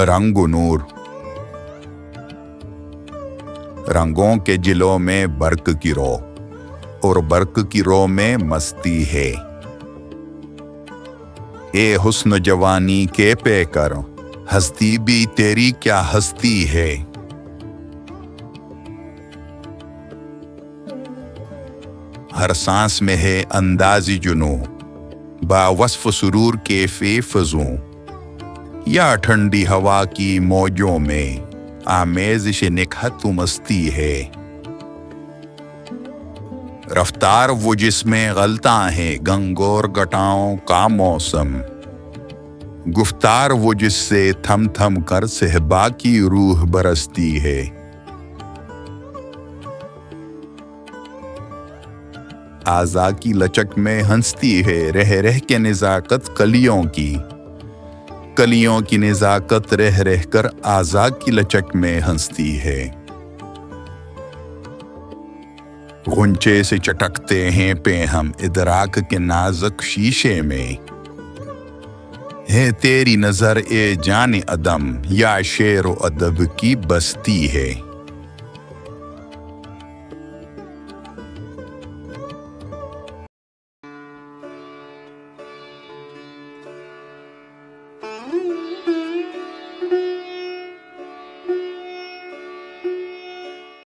رنگ و نور، رنگوں کے جلوں میں برق کی رو، اور برق کی رو میں مستی ہے۔ اے حسن جوانی کے پے کر، ہستی بھی تیری کیا ہستی ہے۔ ہر سانس میں ہے اندازی جنوں، با وصف سرور کے فضوں، یا ٹھنڈی ہوا کی موجوں میں آمیزش نکہت و مستی ہے۔ رفتار وہ جس میں غلطاں ہے گنگور گٹاؤں کا موسم، گفتار وہ جس سے تھم تھم کر صحبا کی روح برستی ہے۔ اعضاء کی لچک میں ہنستی ہے رہ رہ کے نزاکت کلیوں کی، کلیوں کی نزاکت رہ رہ کر اعضاء کی لچک میں ہنستی ہے۔ غنچے سے چٹکتے ہیں پہ ہم ادراک کے نازک شیشے میں، ہے تیری نظر اے جان عدم یا شعر و ادب کی بستی ہے۔